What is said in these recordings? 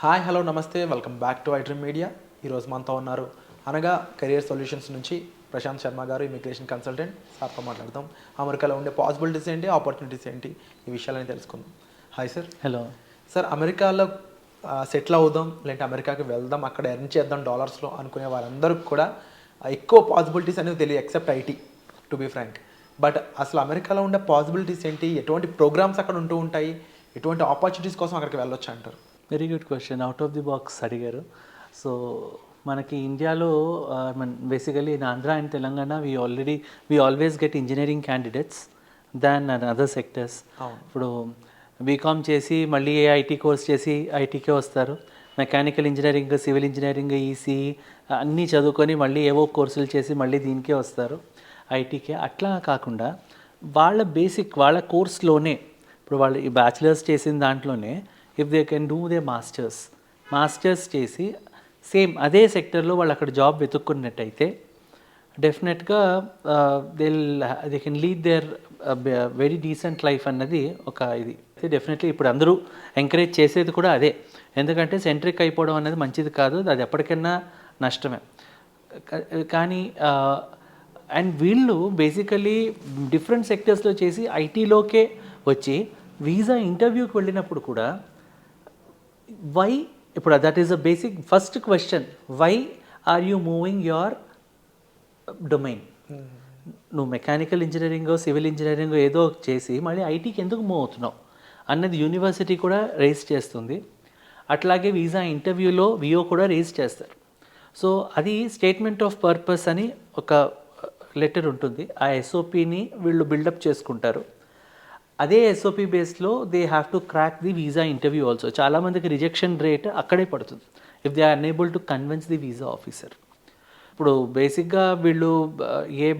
Hi hello నమస్తే welcome back to iDream media. ఈరోజు మనతో ఉన్నారు అనగా కెరియర్ సొల్యూషన్స్ నుంచి ప్రశాంత్ శర్మ గారు, ఇమిగ్రేషన్ కన్సల్టెంట్. సార్తో మాట్లాడదాం. అమెరికాలో ఉండే పాసిబిలిటీస్ ఏంటి, ఆపర్చునిటీస్ ఏంటి, ఈ విషయాలని తెలుసుకుందాం. Hi sir. హలో సార్, అమెరికాలో సెటిల్ అవుదాం, లేదంటే అమెరికాకి వెళ్దాం, అక్కడ ఎర్న్ చేద్దాం డాలర్స్లో అనుకునే వారందరికీ కూడా ఎక్కువ పాసిబిలిటీస్ అనేవి తెలియదు, except IT, to be frank. But అసలు అమెరికాలో ఉండే పాసిబిలిటీస్ ఏంటి, ఎటువంటి ప్రోగ్రామ్స్ అక్కడ ఉంటూ ఉంటాయి, ఎటువంటి ఆపర్చునిటీస్ కోసం అక్కడికి వెళ్ళొచ్చు అంటారు? Very good question, out of the box అడిగారు. సో మనకి ఇండియాలో basically in Andhra and Telangana we always get engineering candidates than other sectors. ఇప్పుడు బీకామ్ చేసి మళ్ళీ ఐటీ కోర్స్ చేసి ఐటీకే వస్తారు. Mechanical engineering, civil engineering, ECE అన్నీ చదువుకొని మళ్ళీ ఏవో కోర్సులు చేసి మళ్ళీ దీనికే వస్తారు, ఐటీకే. అట్లా కాకుండా వాళ్ళ కోర్స్లోనే, ఇప్పుడు వాళ్ళు ఈ బ్యాచిలర్స్ చేసిన దాంట్లోనే if they can do they masters చేసి సేమ్ అదే సెక్టర్లో వాళ్ళు అక్కడ జాబ్ వెతుక్కున్నట్టయితే డెఫినెట్గా they can lead there very decent life అన్నది ఒక ఇది. డెఫినెట్లీ ఇప్పుడు అందరూ ఎంకరేజ్ చేసేది కూడా అదే, ఎందుకంటే సెంట్రిక్ అయిపోవడం అనేది మంచిది కాదు, అది ఎప్పటికైనా నష్టమే. కానీ అండ్ వీళ్ళు బేసికలీ డిఫరెంట్ సెక్టర్స్లో చేసి ఐటీలోకే వచ్చి వీసా ఇంటర్వ్యూకి వెళ్ళినప్పుడు కూడా వై, ఇప్పుడు that is a basic first question, why are you moving your domain? నువ్వు మెకానికల్ ఇంజనీరింగో సివిల్ ఇంజనీరింగో ఏదో చేసి మళ్ళీ ఐటీకి ఎందుకు మూవ్ అవుతున్నావు అన్నది యూనివర్సిటీ కూడా రేస్ చేస్తుంది. అట్లాగే వీసా ఇంటర్వ్యూలో విఓ కూడా రేస్ చేస్తారు. సో అది స్టేట్మెంట్ ఆఫ్ పర్పస్ అని ఒక లెటర్ ఉంటుంది, ఆ ఎస్ఓపిని వీళ్ళు బిల్డప్ చేసుకుంటారు. అదే ఎస్ఓపి బేస్లో they have to crack the visa interview also. చాలామందికి రిజెక్షన్ రేట్ అక్కడే పడుతుంది if they are unable to convince the visa officer. ఇప్పుడు బేసిక్గా వీళ్ళు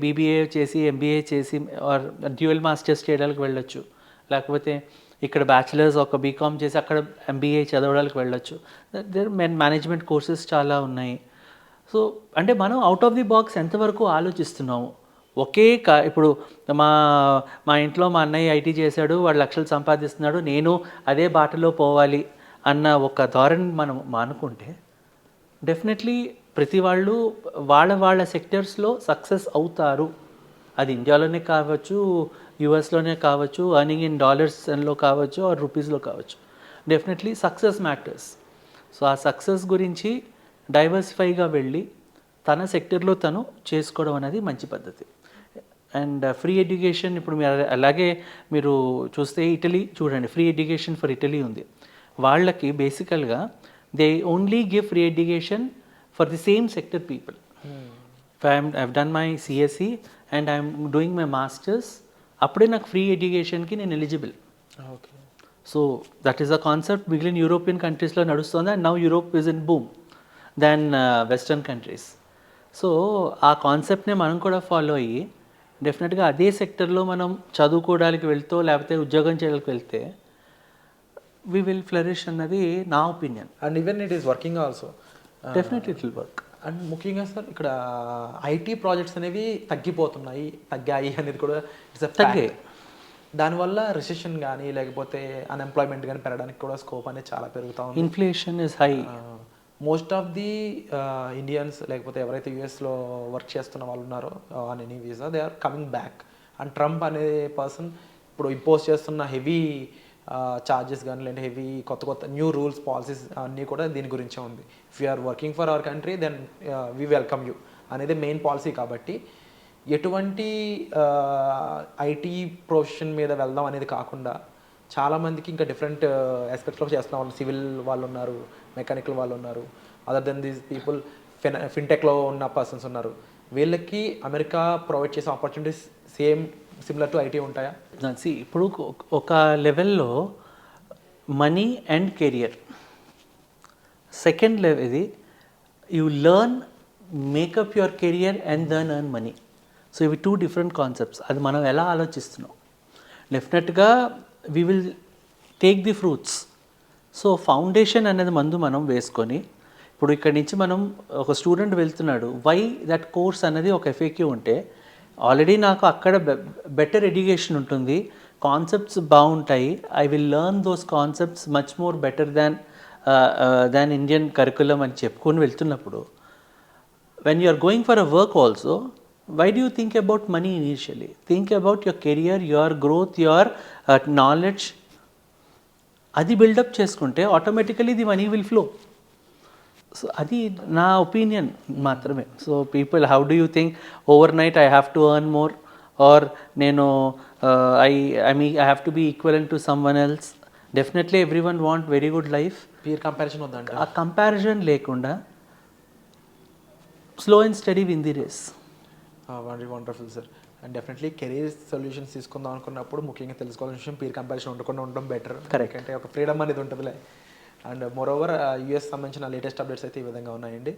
బీబీఏ చేసి ఎంబీఏ చేసి ఆర్ డ్యూయల్ మాస్టర్స్ చేయడానికి వెళ్ళొచ్చు, లేకపోతే ఇక్కడ బ్యాచిలర్స్ ఒక బీకామ్ చేసి అక్కడ ఎంబీఏ చదవడానికి వెళ్ళొచ్చు. దేర్ మేనేజ్మెంట్ కోర్సెస్ చాలా ఉన్నాయి. సో అంటే మనం అవుట్ ఆఫ్ ది బాక్స్ ఎంతవరకు ఆలోచిస్తున్నాము. ఇప్పుడు మా ఇంట్లో మా అన్నయ్య ఐటీ చేశాడు, వాడు లక్షలు సంపాదిస్తున్నాడు, నేను అదే బాటలో పోవాలి అన్న ఒక ధోరణి మనం మానుకుంటే డెఫినెట్లీ ప్రతి వాళ్ళు వాళ్ళ సెక్టర్స్లో సక్సెస్ అవుతారు. అది ఇండియాలోనే కావచ్చు, యూఎస్లోనే కావచ్చు, అర్నింగ్ ఇన్ డాలర్స్లో కావచ్చు, ఆర్ రూపీస్లో కావచ్చు. Definitely success matters. సో ఆ సక్సెస్ గురించి డైవర్సిఫైగా వెళ్ళి తన సెక్టర్లో తను చేసుకోవడం అనేది మంచి పద్ధతి. అండ్ ఫ్రీ ఎడ్యుకేషన్, ఇప్పుడు మీరు చూస్తే ఇటలీ చూడండి, ఫ్రీ ఎడ్యుకేషన్ ఫర్ ఇటలీ ఉంది. వాళ్ళకి బేసికల్గా they only give free education for the same sector people. I've done my CSC and I'm doing my masters, అప్పుడే నాకు ఫ్రీ ఎడ్యుకేషన్కి నేను eligible. Okay. So that is a concept మిగిలిన European కంట్రీస్లో నడుస్తుంది. And now Europe is in boom than western countries. So ఆ కాన్సెప్ట్నే మనం కూడా ఫాలో అయ్యి డెఫినెట్గా అదే సెక్టర్లో మనం చదువుకోవడానికి వెళ్తే లేకపోతే ఉద్యోగం చేయడానికి వెళ్తే వీ విల్ ఫ్లరిష్ అన్నది నా opinion. And even it is working also. Definitely it will work. And ముఖ్యంగా సార్ ఇక్కడ ఐటీ ప్రాజెక్ట్స్ అనేవి తగ్గాయి అనేది కూడా ఇట్స్ తగ్గాయి. దానివల్ల రిసెషన్ కానీ లేకపోతే అన్ఎంప్లాయ్మెంట్ కానీ పెరగడానికి కూడా స్కోప్ అనేది చాలా పెరుగుతూ ఉంది. Inflation is high. Most of the Indians లేకపోతే ఎవరైతే యూఎస్లో వర్క్ చేస్తున్న వాళ్ళు ఉన్నారో on any visa, they are coming back. And Trump అనే పర్సన్ ఇప్పుడు ఇంపోజ్ చేస్తున్న హెవీ ఛార్జెస్ కానీ లేదంటే హెవీ కొత్త న్యూ రూల్స్, పాలసీస్ అన్నీ కూడా దీని గురించే ఉంది. If you are working for our country then we welcome you అనేది మెయిన్ పాలసీ. కాబట్టి ఎటువంటి ఐటీ ప్రొఫెషన్ మీద వెళ్దాం అనేది కాకుండా చాలామందికి ఇంకా డిఫరెంట్ ఆస్పెక్ట్స్లో చేస్తున్న వాళ్ళు, సివిల్ వాళ్ళు ఉన్నారు, మెకానికల్ వాళ్ళు ఉన్నారు, అదర్ దెన్ దీస్ పీపుల్ ఫిన్టెక్లో ఉన్న పర్సన్స్ ఉన్నారు. వీళ్ళకి అమెరికా ప్రొవైడ్ చేసే ఆపర్చునిటీస్ సిమిలర్ టు ఐటీ ఉంటాయా? ఇప్పుడు ఒక లెవెల్లో money and career, second level ఇది you learn make up your career and then earn money. So ఇవి టూ డిఫరెంట్ కాన్సెప్ట్స్. అది మనం ఎలా ఆలోచిస్తున్నాం. డెఫినెట్గా we will take the fruits. So foundation అనేది మనం వేసుకొని, ఇప్పుడు ఇక్కడి నుంచి మనం ఒక స్టూడెంట్ వెళ్తున్నాడు, వై దట్ కోర్స్ అనేది ఒక ఎఫ్ఏక్యూ ఉంటే ఆల్రెడీ నాకు అక్కడ బెటర్ ఎడ్యుకేషన్ ఉంటుంది, కాన్సెప్ట్స్ బాగుంటాయి, I will learn those concepts much more better than than Indian curriculum అని చెప్పుకొని వెళ్తున్నప్పుడు when you are going for a work also, why do you think about money initially? Think about your career, your growth, your knowledge. అది build up చేసుకుంటే automatically the money will flow. So అది నా opinion మాత్రమే. So people how do you think overnight I have to earn more or నేను I have to be equivalent to someone else. Definitely everyone want very good life. Peer comparison ఉందంట. ఆ comparison లేకుండా slow and steady win the race. Wonderful sir. And definitely career solutions తీసుకుందాం అనుకున్నప్పుడు ముఖ్యంగా తెలుసుకోవాల్సిన విషయం peer comparison ఉండకుండా ఉండడం బెటర్. Correct. అంటే ఒక ఫ్రీడమ్ అనేది ఉంటుందిలే. అండ్ మోర్ ఓవర్ యూఎస్ సంబంధించిన లేటెస్ట్ అప్డేట్స్ అయితే ఈ విధంగా ఉన్నాయండి.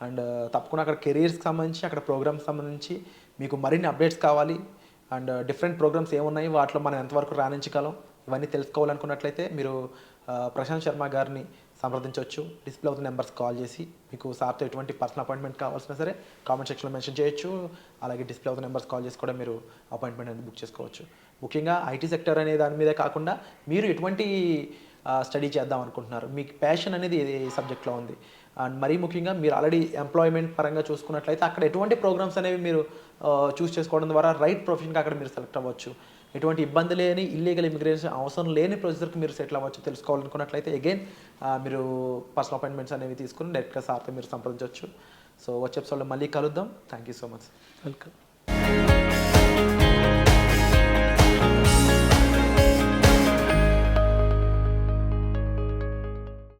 అండ్ తప్పకుండా అక్కడ కెరీర్స్కి సంబంధించి అక్కడ ప్రోగ్రామ్స్ సంబంధించి మీకు మరిన్ని అప్డేట్స్ కావాలి అండ్ డిఫరెంట్ ప్రోగ్రామ్స్ ఏమున్నాయి వాటిలో మనం ఎంతవరకు రాణించగలం ఇవన్నీ తెలుసుకోవాలనుకున్నట్లయితే మీరు ప్రశాంత్ శర్మ గారిని సంప్రదించవచ్చు. డిస్ప్లే అవుతున్న నెంబర్స్ కాల్ చేసి మీకు సార్తో ఎటువంటి పర్సనల్ అపాయింట్మెంట్ కావాల్సినా సరే కామెంట్ సెక్షన్లో మెన్షన్ చేయొచ్చు. అలాగే డిస్ప్లే అవుతున్న నెంబర్స్ కాల్ చేసి కూడా మీరు అపాయింట్మెంట్ అనేది బుక్ చేసుకోవచ్చు. ముఖ్యంగా ఐటీ సెక్టర్ అనే దాని మీదే కాకుండా మీరు ఎటువంటి స్టడీ చేద్దాం అనుకుంటున్నారు, మీకు ప్యాషన్ అనేది ఏ సబ్జెక్ట్లో ఉంది అండ్ మరీ ముఖ్యంగా మీరు ఆల్రెడీ ఎంప్లాయ్మెంట్ పరంగా చూసుకున్నట్లయితే అక్కడ ఎటువంటి ప్రోగ్రామ్స్ అనేవి మీరు చూస్ చేసుకోవడం ద్వారా రైట్ ప్రొఫెషన్కి అక్కడ మీరు సెలెక్ట్ అవ్వచ్చు. ఎటువంటి ఇబ్బంది లేని ఇల్లీగల్ ఇమిగ్రేషన్ అవసరం లేని ప్రొసీజర్కి మీరు సెటిల్ అవ్వచ్చు. తెలుసుకోవాలనుకున్నట్లయితే అగైన్ మీరు పర్సనల్ అపాయింట్మెంట్స్ అనేవి తీసుకుని డైరెక్ట్గా సార్తో మీరు సంప్రదించవచ్చు. సో వచ్చే ఎపిసోడ్లో మళ్ళీ కలుద్దాం. Thank you so much. Welcome.